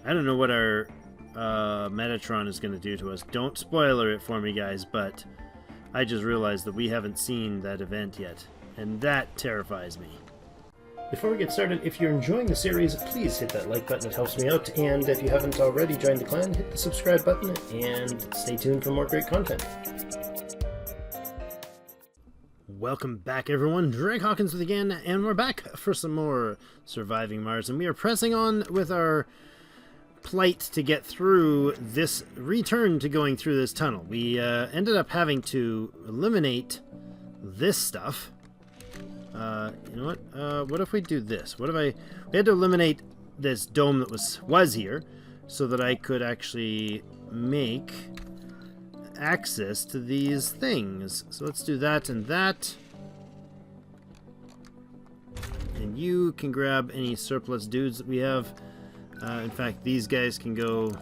I don't know what our Metatron is going to do to us. Don't spoiler it for me, guys, but I just realized that we haven't seen that event yet, and that terrifies me. Before we get started, if you're enjoying the series, please hit that like button, it helps me out, and if you haven't already joined the clan, hit the subscribe button, and stay tuned for more great content. Welcome back, everyone. Drake Hawkins with again, and we're back for some more Surviving Mars, and we are pressing on with our plight to get through this return to going through this tunnel. We ended up having to eliminate this stuff. You know what if we do this? We had to eliminate this dome that was here so that I could actually make access to these things. So let's do that and that. And you can grab any surplus dudes that we have. In fact, these guys can go,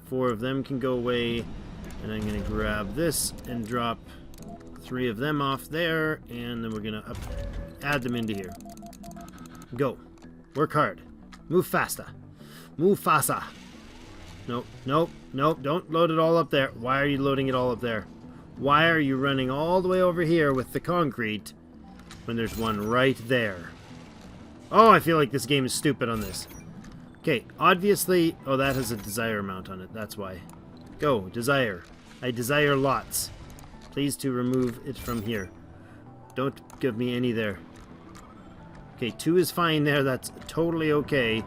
4 of them can go away, and I'm going to grab this and drop 3 of them off there, and then we're going to add them into here. Go. Work hard. Move faster. Move faster. Nope, nope, nope, don't load it all up there. Why are you loading it all up there? Why are you running all the way over here with the concrete when there's one right there? Oh, I feel like this game is stupid on this. Okay, obviously... Oh, that has a desire amount on it. That's why. Go, desire. I desire lots. Please to remove it from here. Don't give me any there. Okay, 2 is fine there. That's totally okay.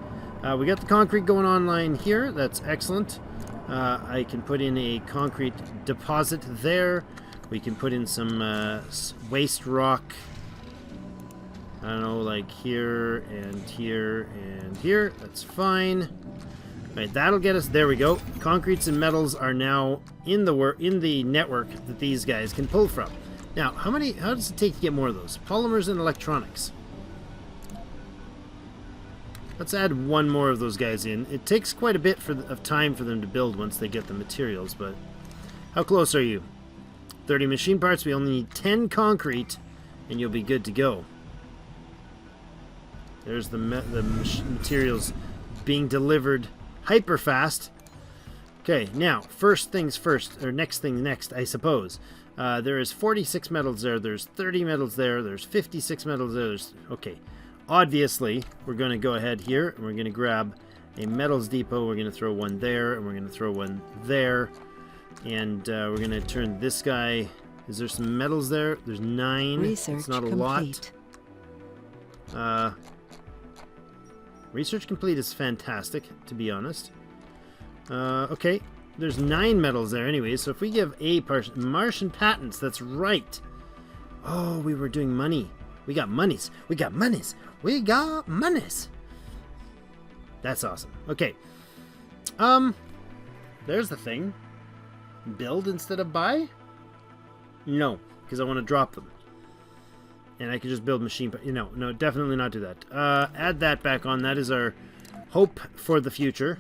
We got the concrete going online here. That's excellent. I can put in a concrete deposit there. We can put in some waste rock. I don't know, like here and here and here. That's fine. Right, that'll get us. There we go. Concretes and metals are now in the network that these guys can pull from. Now, how does it take to get more of those? Polymers and electronics. Let's add 1 more of those guys in. It takes quite a bit of time for them to build once they get the materials, but how close are you? 30 machine parts. We only need 10 concrete, and you'll be good to go. There's the materials being delivered hyper fast. Okay, now, first things first, or next thing next, I suppose. There is 46 metals there, there's 30 metals there, there's 56 metals there, okay. Obviously, we're going to go ahead here, and we're going to grab a metals depot, we're going to throw 1 there, and we're going to throw 1 there, and we're going to turn this guy... Is there some metals there? There's 9. Research it's not a complete. lot. Research complete is fantastic, to be honest. Okay, there's 9 metals there anyway, so if we give a Martian patents, that's right. Oh, we were doing money. We got monies. We got monies. We got monies. That's awesome. Okay. There's the thing. Build instead of buy? No, because I want to drop them. And I can just build machine... No, definitely not do that. Add that back on. That is our hope for the future.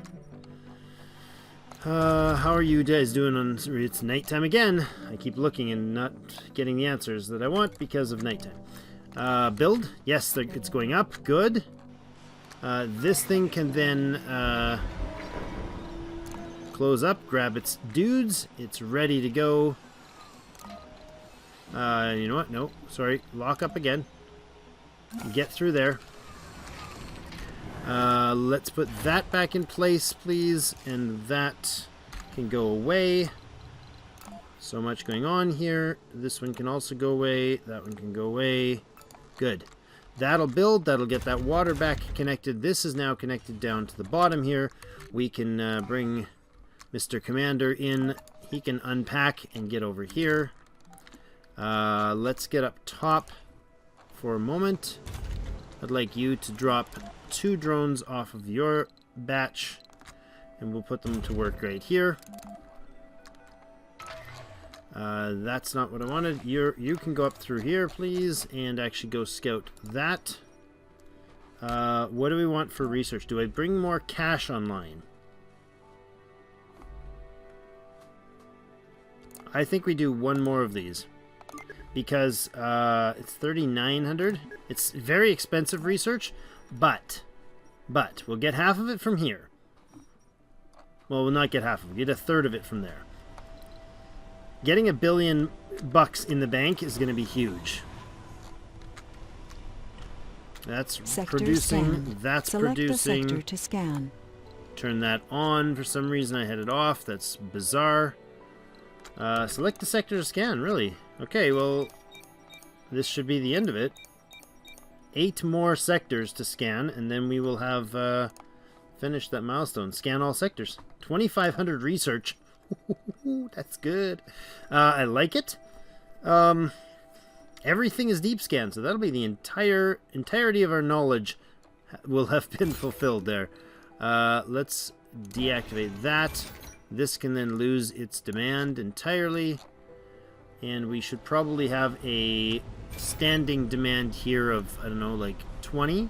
How are you guys doing on... It's nighttime again. I keep looking and not getting the answers that I want because of nighttime. Build. Yes, it's going up. Good. This thing can then close up, grab its dudes. It's ready to go. You know what? No, sorry. Lock up again. Get through there. Let's put that back in place, please. And that can go away. So much going on here. This one can also go away. That one can go away. Good. That'll build. That'll get that water back connected. This is now connected down to the bottom here. We can bring Mr. Commander in. He can unpack and get over here. Let's get up top for a moment. I'd like you to drop 2 drones off of your batch, and we'll put them to work right here. That's not what I wanted. You can go up through here, please, and actually go scout that. What do we want for research? Do I bring more cash online? I think we do 1 more of these. Because it's 3,900. It's very expensive research, but we'll get half of it from here. Well, we'll not get half of it. We'll get a third of it from there. Getting $1 billion in the bank is going to be huge. That's Sector producing. scanned. That's Select producing. the sector to scan. Turn that on. For some reason, I had it off. That's bizarre. Select the sector to scan. Really? Okay. Well, this should be the end of it. 8 more sectors to scan, and then we will have finished that milestone. Scan all sectors. 2,500 research. That's good. I like it. Everything is deep scan, so that'll be the entirety of our knowledge will have been fulfilled there. Let's deactivate that. This can then lose its demand entirely, and we should probably have a standing demand here of, I don't know, like 20,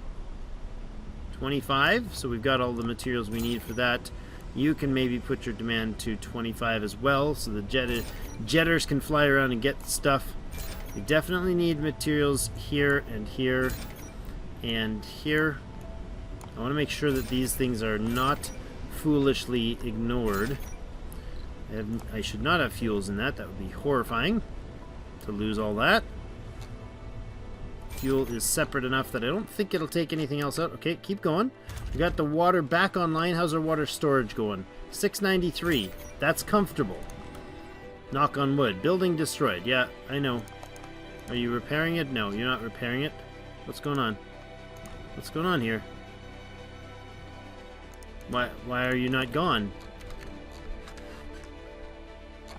25. So we've got all the materials we need for that. You can maybe put your demand to 25 as well, so the jetters can fly around and get stuff. We definitely need materials here and here and here. I want to make sure that these things are not foolishly ignored. I should not have fuels in that. That would be horrifying to lose all that. Fuel is separate enough that I don't think it'll take anything else out. Okay, keep going. We got the water back online. How's our water storage going? 693. That's comfortable. Knock on wood. Building destroyed. Yeah, I know. Are you repairing it? No, you're not repairing it. What's going on? What's going on here? Why are you not gone?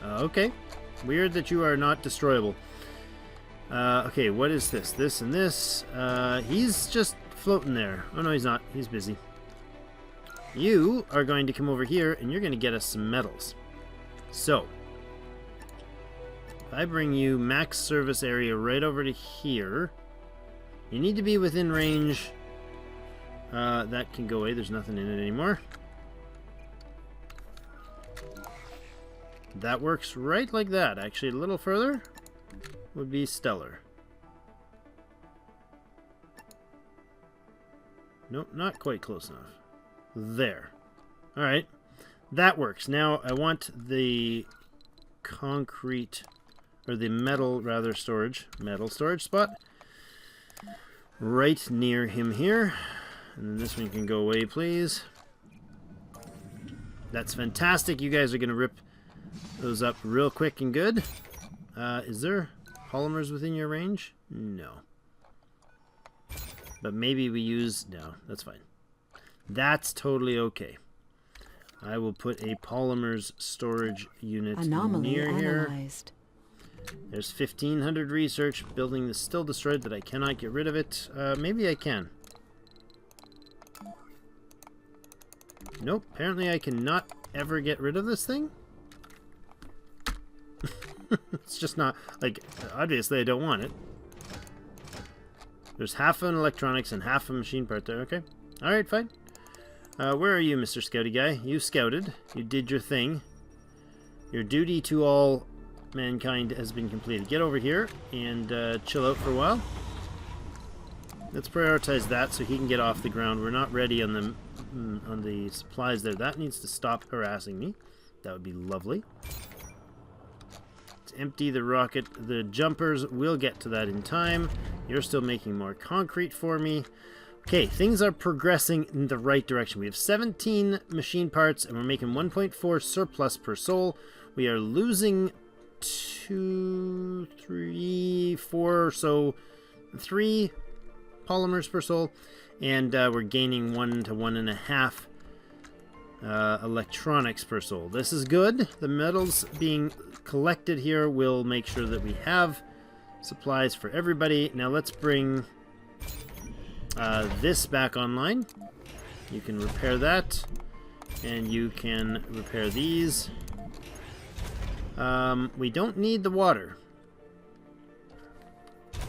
Okay. Weird that you are not destroyable. Okay, what is this? This and this. He's just floating there. Oh, no, he's not. He's busy. You are going to come over here, and you're going to get us some metals. So, if I bring you max service area right over to here, you need to be within range. That can go away. There's nothing in it anymore. That works right like that. Actually, a little further would be stellar. Nope, not quite close enough. There. Alright. That works. Now, I want the concrete, or the metal, rather, metal storage spot right near him here. And then this one can go away, please. That's fantastic. You guys are going to rip those up real quick and good. Is there polymers within your range? No. But maybe we use... No, that's fine. That's totally okay. I will put a polymers storage unit near analyzed. Here. There's 1,500 research. Building is still destroyed, but I cannot get rid of it. Maybe I can. Nope, apparently I cannot ever get rid of this thing. It's just not, like, obviously I don't want it. There's half an electronics and half a machine part there, okay. Alright, fine. Where are you, Mr. Scouty guy? You scouted. You did your thing. Your duty to all mankind has been completed. Get over here and chill out for a while. Let's prioritize that so he can get off the ground. We're not ready on the supplies there. That needs to stop harassing me. That would be lovely. Let's empty the rocket. The jumpers, we'll get to that in time. You're still making more concrete for me. Okay, things are progressing in the right direction. We have 17 machine parts, and we're making 1.4 surplus per soul. We are losing 2, 3, 4, so 3 polymers per soul, and we're gaining 1 to 1.5 electronics per soul. This is good. The metals being collected here will make sure that we have supplies for everybody. Now let's bring this back online. You can repair that, and you can repair these. We don't need the water.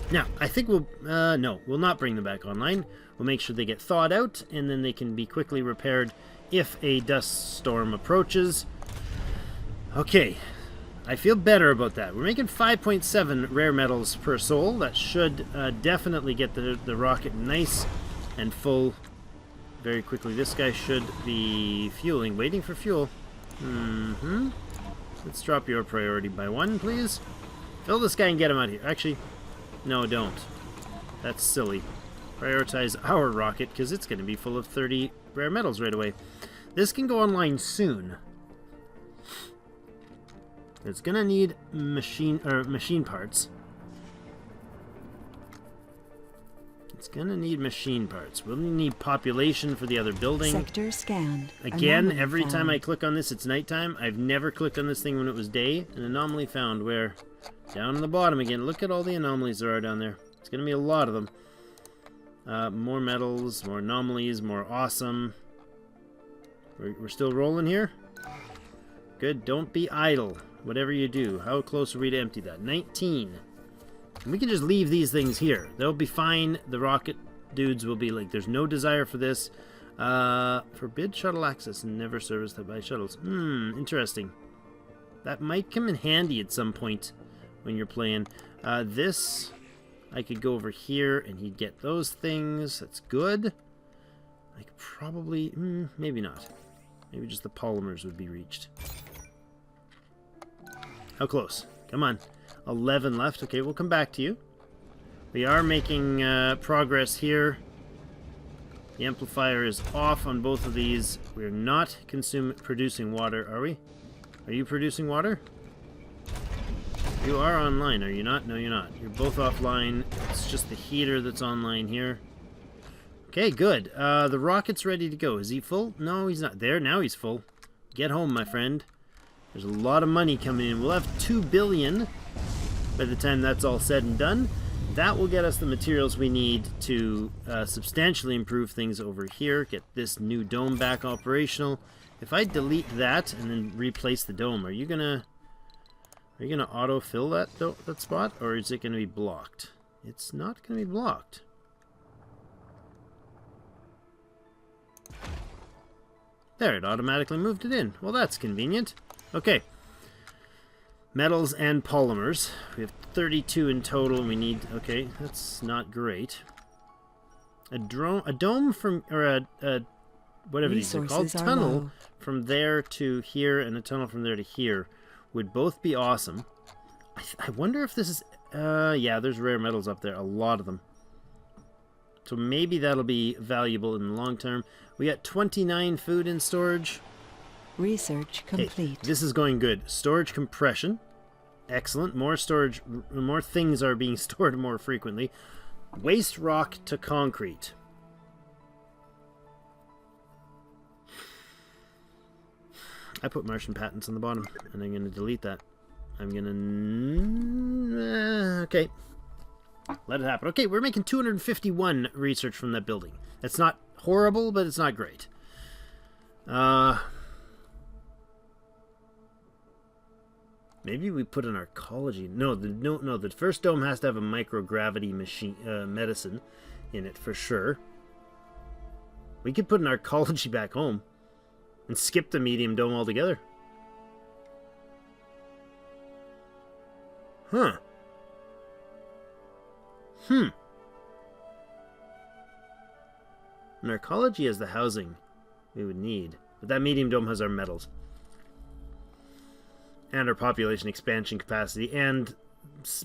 Now, I think we'll... no, we'll not bring them back online. We'll make sure they get thawed out, and then they can be quickly repaired if a dust storm approaches. Okay, I feel better about that. We're making 5.7 rare metals per soul. That should definitely get the rocket nice and full very quickly. This guy should be fueling, waiting for fuel. Let's drop your priority by 1, please. Fill this guy and get him out of here. Actually, no, don't. That's silly. Prioritize our rocket, because it's going to be full of 30 rare metals right away. This can go online soon. It's going to need machine parts. It's going to need machine parts. We'll need population for the other building. Sector scanned. Again, Anomaly every found. time I click on this, it's nighttime. I've never clicked on this thing when it was day. An anomaly found where? Down on the bottom again. Look at all the anomalies there are down there. It's going to be a lot of them. More metals, more anomalies, more awesome. We're still rolling here? Good. Don't be idle. Whatever you do. How close are we to empty that? 19. And we can just leave these things here. They'll be fine. The rocket dudes will be like, there's no desire for this. Forbid shuttle access and never serviced by shuttles. Interesting. That might come in handy at some point when you're playing. This, I could go over here and he'd get those things. That's good. I could probably, maybe not. Maybe just the polymers would be reached. How close? Come on. 11 left. Okay, we'll come back to you. We are making progress here. The amplifier is off on both of these. We're not producing water, are we? Are you producing water? You are online, are you not? No, you're not. You're both offline. It's just the heater that's online here. Okay, good. The rocket's ready to go. Is he full? No, he's not. There, now he's full. Get home, my friend. There's a lot of money coming in. We'll have 2 billion by the time that's all said and done. That will get us the materials we need to substantially improve things over here. Get this new dome back operational. If I delete that and then replace the dome, are you gonna auto-fill that spot, or is it gonna be blocked? It's not gonna be blocked. There, it automatically moved it in. Well, that's convenient. Okay. Metals and polymers. We have 32 in total. We need... Okay, that's not great. A dome from... Or a whatever these are called. Tunnel from there to here and a tunnel from there to here would both be awesome. I wonder if this is... yeah, there's rare metals up there. A lot of them. So maybe that'll be valuable in the long term. We got 29 food in storage. Research complete. Okay, this is going good. Storage compression. Excellent. More storage, more things are being stored more frequently. Waste rock to concrete. I put Martian patents on the bottom, and I'm going to delete that. I'm going to... okay. Let it happen. Okay, we're making 251 research from that building. It's not horrible, but it's not great. Maybe we put an arcology. No, the first dome has to have a microgravity medicine in it for sure. We could put an arcology back home and skip the medium dome altogether. Huh. An arcology is the housing we would need, but that medium dome has our metals and our population expansion capacity and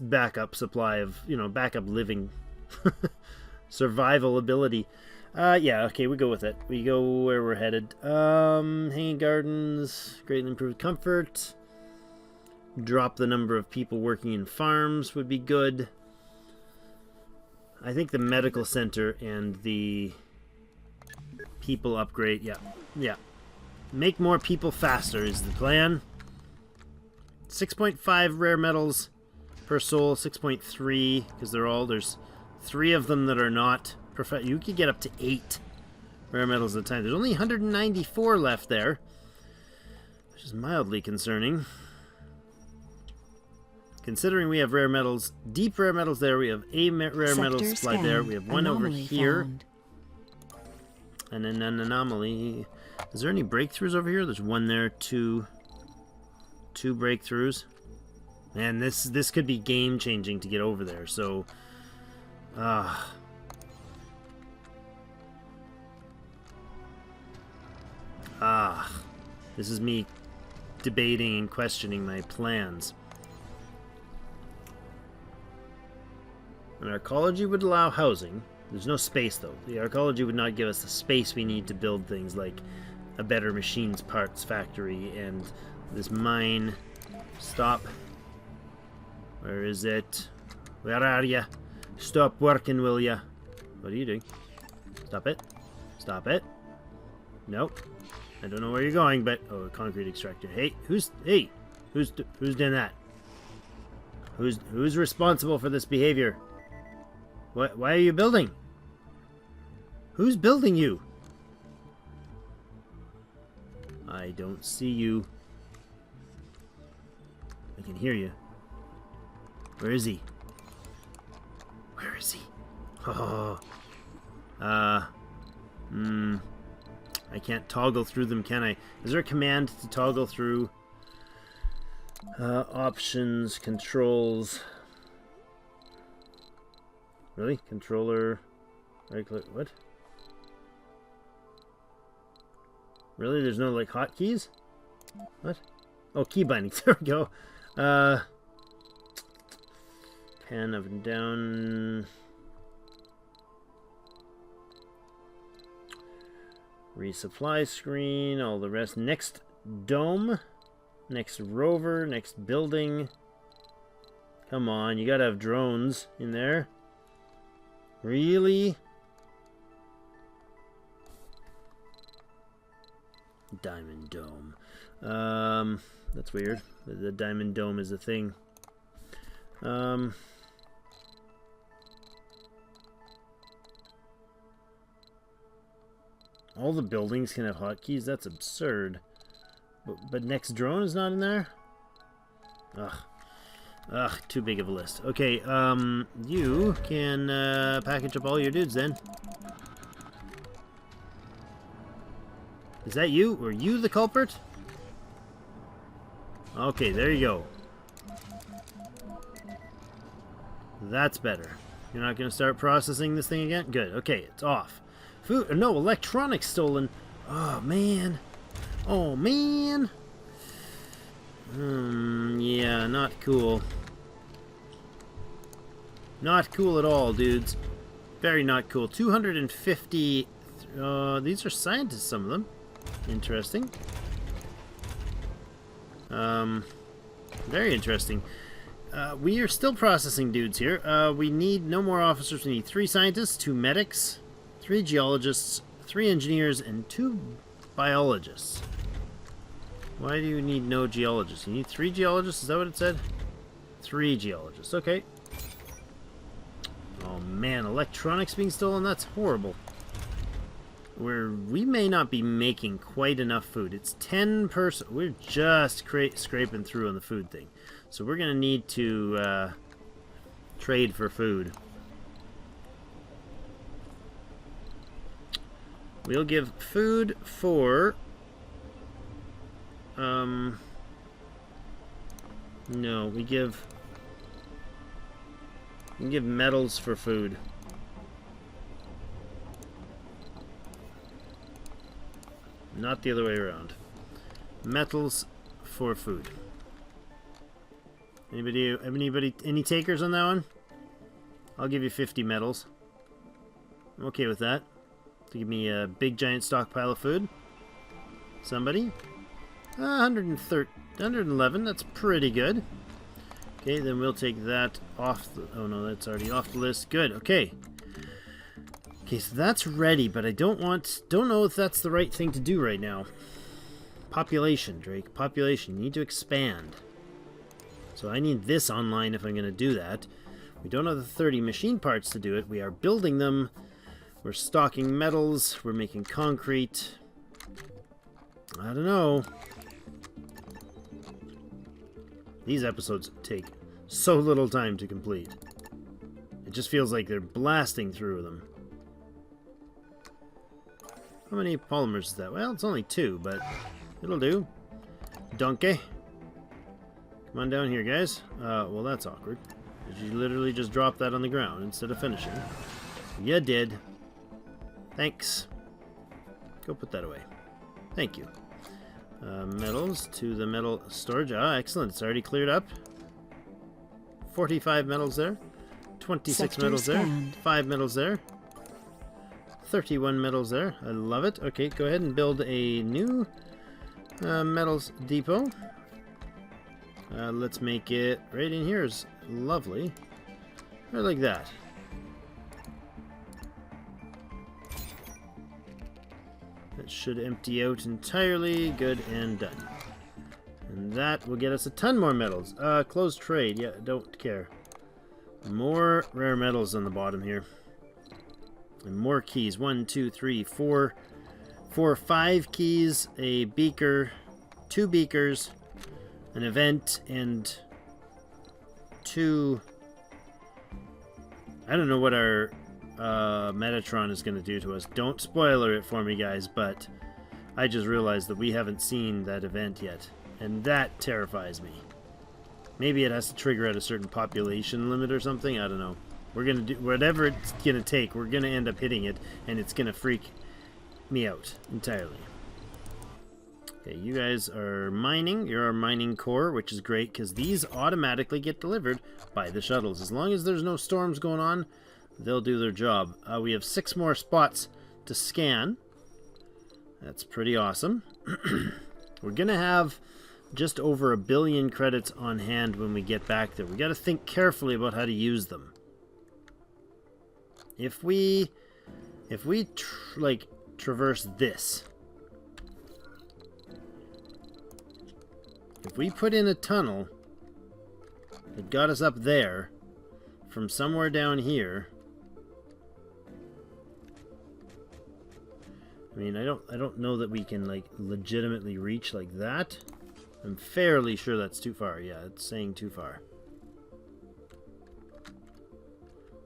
backup supply of, backup living survival ability. Yeah, okay, we go with it. We go where we're headed. Hanging gardens, greatly improved comfort. Drop the number of people working in farms would be good. I think the medical center and the people upgrade, yeah. Make more people faster is the plan. 6.5 rare metals per soul, 6.3, because there's 3 of them that are not perfect. You could get up to 8 rare metals at a time. There's only 194 left there, which is mildly concerning. Considering we have rare metals, deep rare metals there, we have a rare metal supply there, we have one over here, and then an anomaly. Is there any breakthroughs over here? There's one there, two breakthroughs. Man, this could be game changing to get over there. So, Ah, this is me debating and questioning my plans. An arcology would allow housing. There's no space, though. The arcology would not give us the space we need to build things like a better machines parts factory and this mine. Stop. Where is it? Where are ya? Stop working, will ya? What are you doing? Stop it. Stop it. Nope. I don't know where you're going, but... Oh, a concrete extractor. Hey, who's doing that? Who's responsible for this behavior? Why are you building? Who's building you? I don't see you. I can hear you. Where is he? Where is he? Oh. I can't toggle through them, can I? Is there a command to toggle through? Options, controls. Really? Controller. Right click. What? Really? There's no like hotkeys? What? Oh, key bindings. There we go. Pan up and down. Resupply screen. All the rest. Next dome. Next rover. Next building. Come on, you gotta have drones in there. Really? Diamond dome. That's weird. The diamond dome is a thing. All the buildings can have hotkeys? That's absurd. But next drone is not in there? Ugh, too big of a list. Okay, you can package up all your dudes then. Is that you? Were you the culprit? Okay, there you go. That's better. You're not going to start processing this thing again? Good. Okay, it's off. Food. No, electronics stolen. Oh, man. Oh, man. Yeah, not cool. Not cool at all, dudes. Very not cool. 250... these are scientists, some of them. Interesting. Very interesting. We are still processing dudes here. We need no more officers. We need 3 scientists, 2 medics, 3 geologists, 3 engineers, and 2 biologists. Why do you need no geologists? You need 3 geologists? Is that what it said? 3 geologists. Okay. Oh man, electronics being stolen? That's horrible. We may not be making quite enough food. It's 10 person. We're just scraping through on the food thing. So we're going to need to trade for food. We'll give food for... No, we can give metals for food. Not the other way around. Metals for food. Any takers on that one? I'll give you 50 metals. I'm okay with that. To give me a big giant stockpile of food. Somebody? 111, that's pretty good. Okay, then we'll take that off the... Oh no, that's already off the list. Good, okay. Okay, so that's ready, but I don't know if that's the right thing to do right now. Population, Drake. Population. You need to expand. So I need this online if I'm going to do that. We don't have the 30 machine parts to do it. We are building them. We're stocking metals. We're making concrete. I don't know. These episodes take so little time to complete. It just feels like they're blasting through them. How many polymers is that? Well, it's only 2, but it'll do. Donkey. Come on down here, guys. Well, that's awkward. Did you literally just drop that on the ground instead of finishing? You did. Thanks. Go put that away. Thank you. Metals to the metal storage. Ah, excellent. It's already cleared up. 45 metals there. 26 Sector metals scanned. there. 5 metals there. 31 metals there. I love it. Okay, go ahead and build a new metals depot. Let's make it right in here. Is lovely. Right like that. That should empty out entirely. Good and done. And that will get us a ton more metals. Closed trade. Yeah, don't care. More rare metals on the bottom here. And more keys. 1, 2, 3, 4, 5 keys. A beaker. 2 beakers. An event. And 2... I don't know what our Metatron is going to do to us. Don't spoiler it for me, guys, but I just realized that we haven't seen that event yet, and that terrifies me. Maybe it has to trigger at a certain population limit or something. I don't know. We're going to do whatever it's going to take. We're going to end up hitting it, and it's going to freak me out entirely. Okay, you guys are mining. You're our mining core, which is great because these automatically get delivered by the shuttles. As long as there's no storms going on, they'll do their job. We have 6 more spots to scan. That's pretty awesome. We're going to have just over 1 billion credits on hand when we get back there. We got to think carefully about how to use them. If we traverse this, if we put in a tunnel that got us up there from somewhere down here, I mean, I don't know that we can like legitimately reach like that. I'm fairly sure that's too far. Yeah, it's saying too far.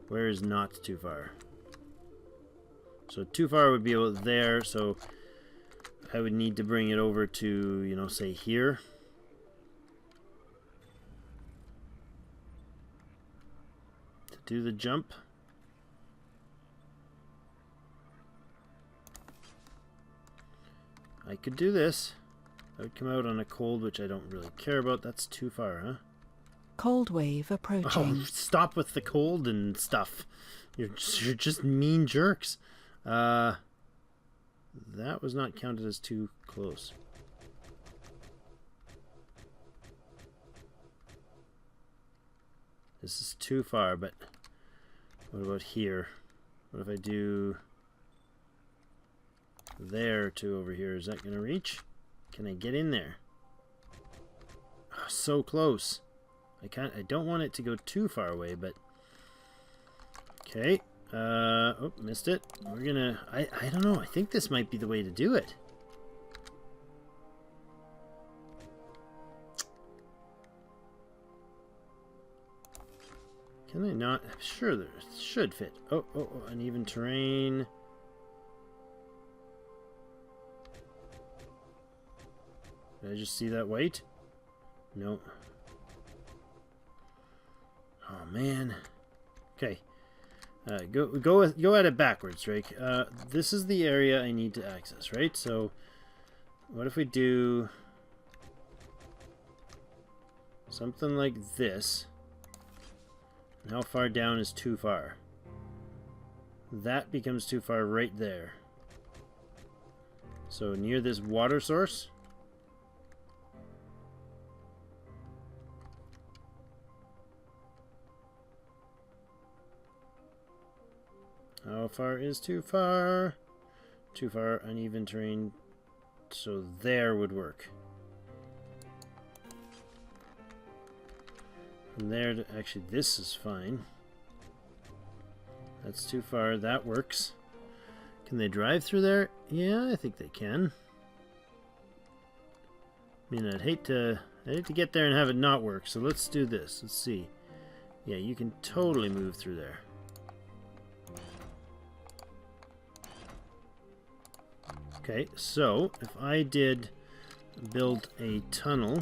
Where is not too far? So too far would be about there, so I would need to bring it over to, you know, say here. To do the jump. I could do this. I would come out on a cold, which I don't really care about. That's too far, huh? Cold wave approaching. Oh, stop with the cold and stuff. You're just mean jerks. That was not counted as too close. This is too far, but what about here? What if I do there to over here? Is that going to reach? Can I get in there? Oh, so close. I don't want it to go too far away, but okay. Oh, missed it. We're gonna. I don't know. I think this might be the way to do it. Can I not? I'm sure there should fit. Oh, uneven terrain. Did I just see that white? No. Oh man. Okay. Go at it backwards, Drake. This is the area I need to access, right? So, what if we do something like this? And how far down is too far? That becomes too far right there. So near this water source. How far is too far? Too far, uneven terrain. So there would work. From there to, actually this is fine. That's too far, that works. Can they drive through there? Yeah, I think they can. I mean, I'd hate to get there and have it not work, so let's do this. Let's see. Yeah, you can totally move through there. Okay, so if I did build a tunnel,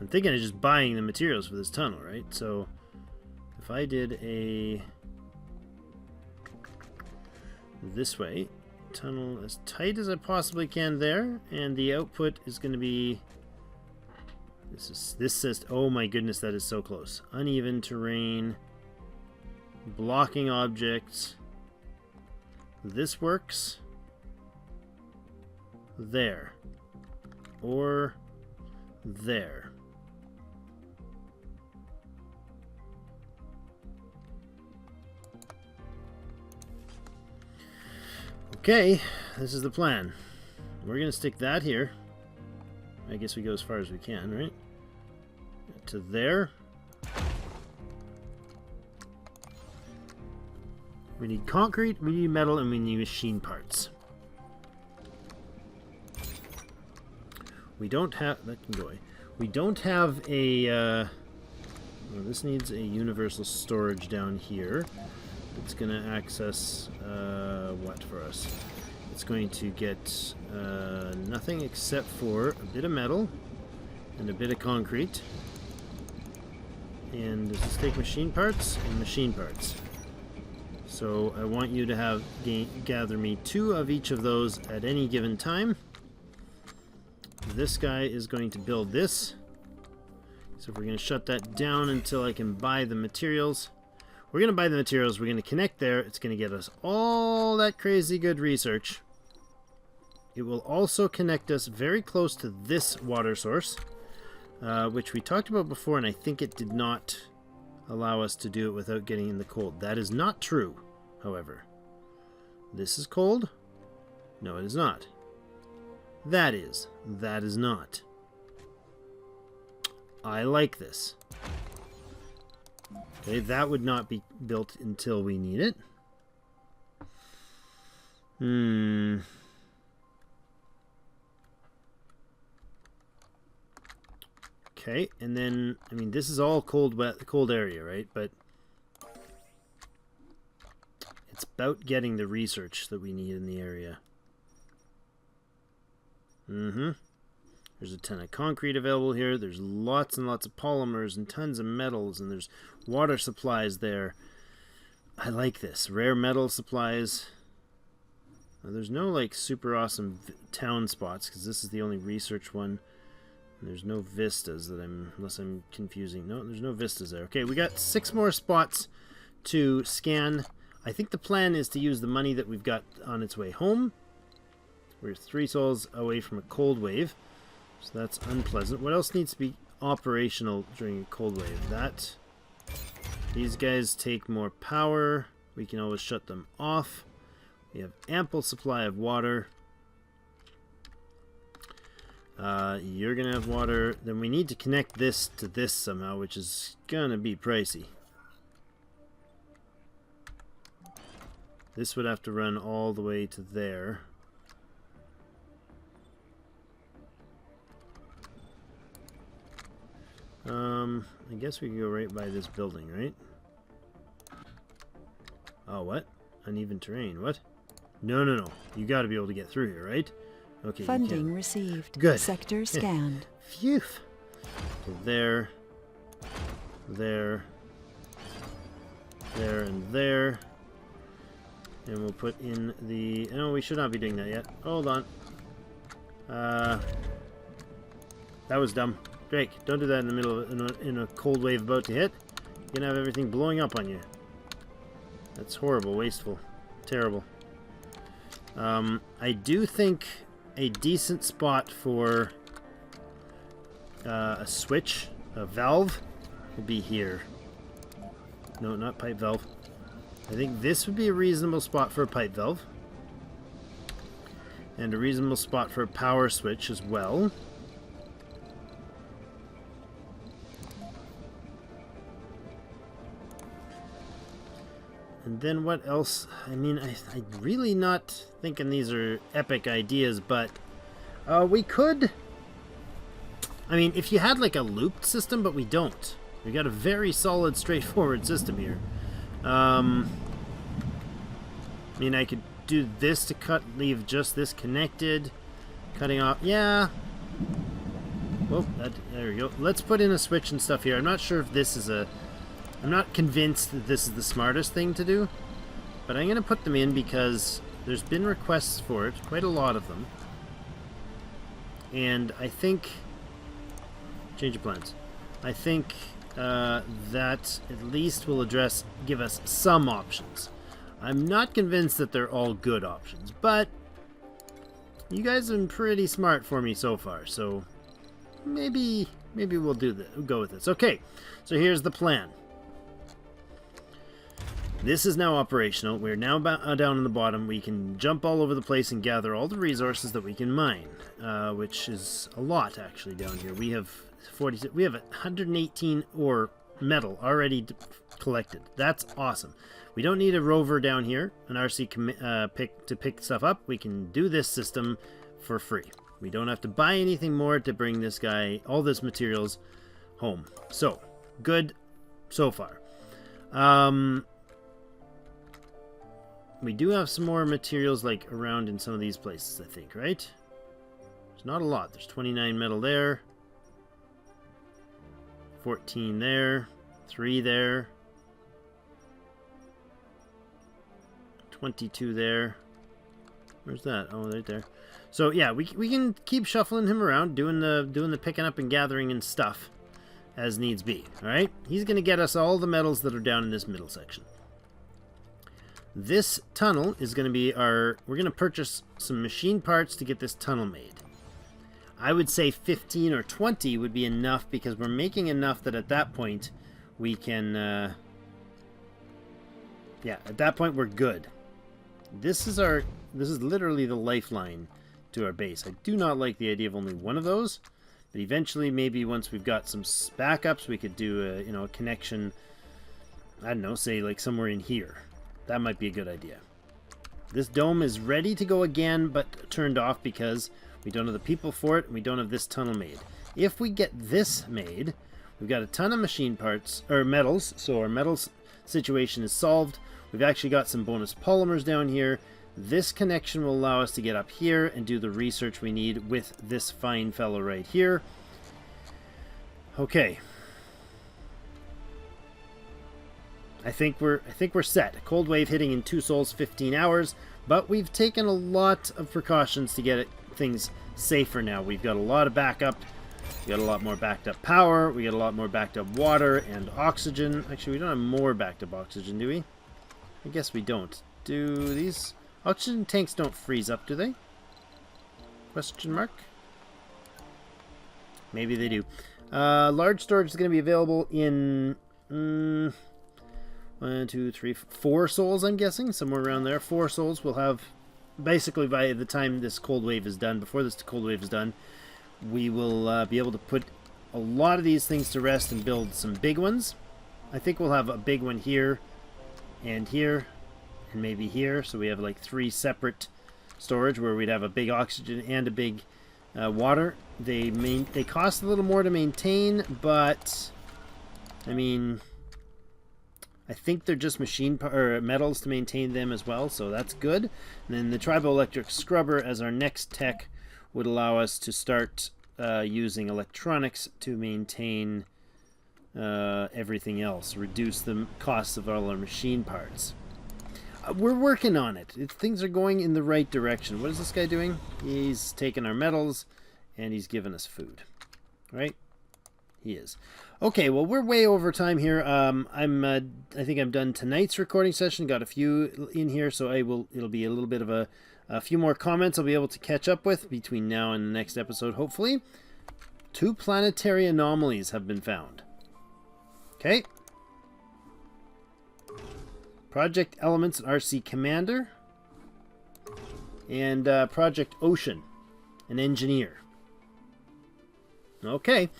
I'm thinking of just buying the materials for this tunnel, right? So if I did a this way tunnel as tight as I possibly can there, and the output is going to be this says, oh my goodness, that is so close. Uneven terrain, blocking objects. This works there or there. Okay, this is the plan. We're gonna stick that here. I guess we go as far as we can, right? To there. We need concrete, we need metal, and we need machine parts. We don't have... that can go away. We don't have a... well, this needs a universal storage down here. It's going to access... what for us? It's going to get nothing except for a bit of metal and a bit of concrete. And does this take machine parts? And machine parts. So I want you to have gather me 2 of each of those at any given time. This guy is going to build this. So we're going to shut that down until I can buy the materials. We're going to buy the materials. We're going to connect there. It's going to get us all that crazy good research. It will also connect us very close to this water source, which we talked about before, and I think it did not allow us to do it without getting in the cold. That is not true, however. This is cold? No, it is not. That is. That is not. I like this. Okay, that would not be built until we need it. Okay, and then, I mean, this is all cold area, right? But it's about getting the research that we need in the area. There's a ton of concrete available here. There's lots and lots of polymers and tons of metals, and there's water supplies there. I like this. Rare metal supplies. There's no, like, super awesome town spots, because this is the only research one. And there's no vistas that unless I'm confusing. No, there's no vistas there. Okay, we got 6 more spots to scan. I think the plan is to use the money that we've got on its way home. We're 3 sols away from a cold wave, so that's unpleasant. What else needs to be operational during a cold wave? That. These guys take more power. We can always shut them off. We have ample supply of water. You're gonna have water. Then we need to connect this to this somehow, which is gonna be pricey. This would have to run all the way to there. I guess we can go right by this building, right? Oh, what? Uneven terrain. What? No, no, no. You got to be able to get through here, right? Okay. Funding received. Good. Sector scanned. Phew. So there, there, there, and there. And we'll put in the... No, we should not be doing that yet. Hold on. That was dumb. Drake, don't do that in the middle of in a cold wave about to hit. You're gonna have everything blowing up on you. That's horrible, wasteful, terrible. I do think a decent spot for a switch, a valve, would be here. No, not pipe valve. I think this would be a reasonable spot for a pipe valve. And a reasonable spot for a power switch as well. And then what else? I mean, I'm really not thinking these are epic ideas, but we could... I mean, if you had like a looped system, but we don't. We got a very solid, straightforward system here. I mean, I could do this to leave just this connected. Cutting off, yeah. Well, there we go. Let's put in a switch and stuff here. I'm not sure if this is a... I'm not convinced that this is the smartest thing to do, but I'm going to put them in because There's been requests for it, quite a lot of them. And I think... Change of plans. I think that at least will give us some options. I'm not convinced that they're all good options, but you guys have been pretty smart for me so far, so maybe we'll go with this. Okay, so here's the plan. This is now operational. We're now down on the bottom. We can jump all over the place and gather all the resources that we can mine, which is a lot actually down here. We have 46. We have 118 ore metal already collected. That's awesome. We don't need a rover down here, an RC to pick stuff up. We can do this system for free. We don't have to buy anything more to bring this guy, all this materials, home. So, good so far. We do have some more materials like around in some of these places, I think, right? There's not a lot. There's 29 metal there. 14 there. 3 there. 22 there. Where's that? Oh, right there. So yeah, we can keep shuffling him around, doing the picking up and gathering and stuff as needs be. All right, he's going to get us all the metals that are down in this middle section. This tunnel is going to be we're going to purchase some machine parts to get this tunnel made. I would say 15 or 20 would be enough, because we're making enough that at that point we can yeah, at that point we're good. This is literally the lifeline to our base. I do not like the idea of only one of those, but eventually, maybe once we've got some backups, we could do a connection. I don't know, say like somewhere in here. That might be a good idea. This dome is ready to go again, but turned off because we don't have the people for it, and we don't have this tunnel made. If we get this made, we've got a ton of machine parts or metals, so our metals situation is solved. We've actually got some bonus polymers down here. This connection will allow us to get up here and do the research we need with this fine fellow right here. Okay. I think we're set. A cold wave hitting in 2 sols, 15 hours, but we've taken a lot of precautions to get things safer now. We've got a lot of backup. We got a lot more backed up power. We got a lot more backed up water and oxygen. Actually, we don't have more backed up oxygen, do we? I guess we don't. Do these oxygen tanks don't freeze up, do they? Question mark? Maybe they do. Large storage is going to be available in 1, 2, 3, 4 sols, I'm guessing. Somewhere around there. 4 sols we'll have, basically by the time this cold wave is done, before this cold wave is done, we will be able to put a lot of these things to rest and build some big ones. I think we'll have a big one here, and here, and maybe here. So we have like 3 separate storage where we'd have a big oxygen and a big water. They cost a little more to maintain, but I mean, I think they're just metals to maintain them as well, so that's good. And then the triboelectric scrubber as our next tech would allow us to start using electronics to maintain everything else, reduce the costs of all our machine parts. We're working on it. Things are going in the right direction. What is this guy doing? He's taking our metals and he's giving us food, right? He is. Okay, well, we're way over time here. I think I'm done tonight's recording session. Got a few in here, so it'll be a little bit of a few more comments I'll be able to catch up with between now and the next episode, hopefully. 2 planetary anomalies have been found. Okay. Project Elements and RC Commander. And Project Ocean, an engineer. Okay.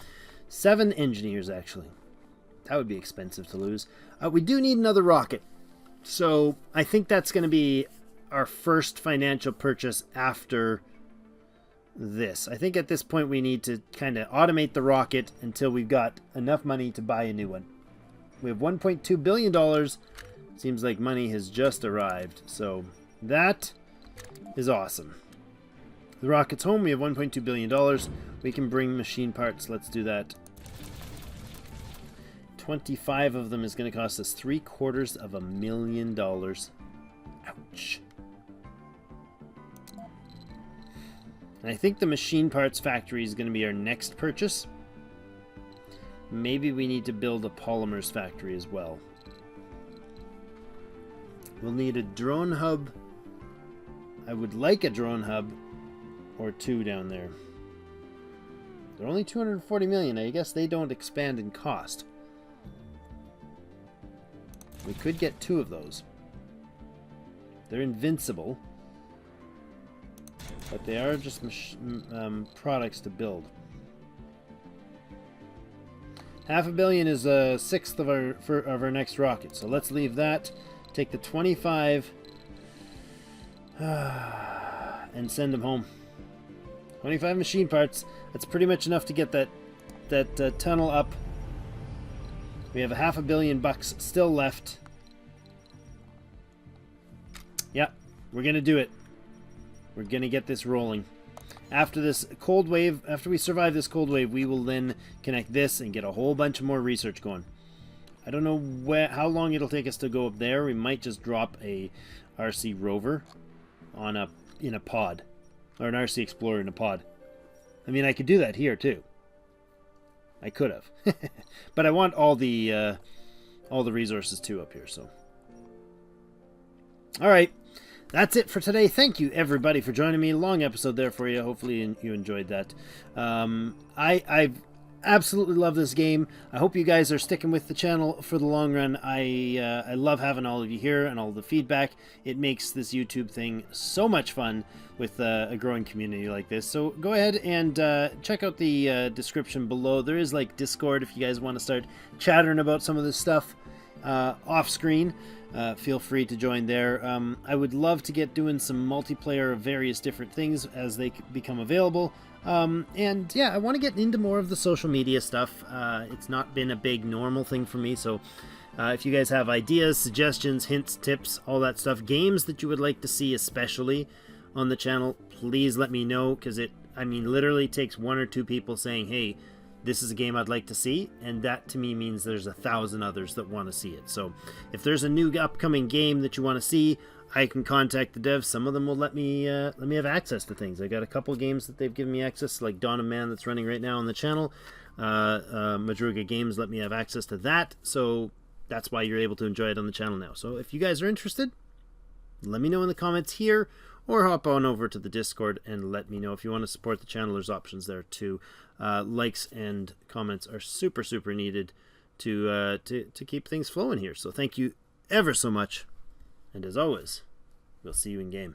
7 engineers, actually. That would be expensive to lose. We do need another rocket. So I think that's going to be our first financial purchase after this. I think at this point we need to kind of automate the rocket until we've got enough money to buy a new one. We have $1.2 billion. Seems like money has just arrived. So that is awesome. The rocket's home. We have $1.2 billion. We can bring machine parts. Let's do that. 25 of them is going to cost us $750,000. Ouch. And I think the machine parts factory is going to be our next purchase. Maybe we need to build a polymers factory as well. We'll need a drone hub. I would like a drone hub or two down there. They're only 240 million. I guess they don't expand in cost. We could get two of those. They're invincible, but they are just products to build. 500 million is a sixth of our next rocket. So let's leave that. Take the 25 and send them home. 25 machine parts. That's pretty much enough to get that tunnel up. We have $500 million still left. Yeah, we're gonna do it. We're gonna get this rolling. After this cold wave, after we survive this cold wave, we will then connect this and get a whole bunch of more research going. I don't know how long it'll take us to go up there. We might just drop a RC rover on in a pod, or an RC Explorer in a pod. I mean, I could do that here too. I could have, but I want all the resources too up here. So, all right, that's it for today. Thank you everybody for joining me. Long episode there for you. Hopefully you enjoyed that. I absolutely love this game. I hope you guys are sticking with the channel for the long run. I love having all of you here and all the feedback. It makes this YouTube thing so much fun with a growing community like this. So go ahead and check out the description below. There is like Discord if you guys want to start chattering about some of this stuff off screen. Feel free to join there. I would love to get doing some multiplayer of various different things as they become available. And yeah, I want to get into more of the social media stuff. It's not been a big normal thing for me, so if you guys have ideas, suggestions, hints, tips, all that stuff, games that you would like to see especially on the channel, please let me know, because I mean, literally takes one or two people saying, hey, this is a game I'd like to see, and that to me means there's 1,000 others that want to see it. So if there's a new upcoming game that you want to see, I can contact the devs. Some of them will let me have access to things. I got a couple games that they've given me access, like Dawn of Man that's running right now on the channel. Madruga Games let me have access to that, so that's why you're able to enjoy it on the channel now. So if you guys are interested, let me know in the comments here, or hop on over to the Discord and let me know if you want to support the channel. There's options there too. Likes and comments are super needed to keep things flowing here. So thank you ever so much, and as always, we'll see you in game.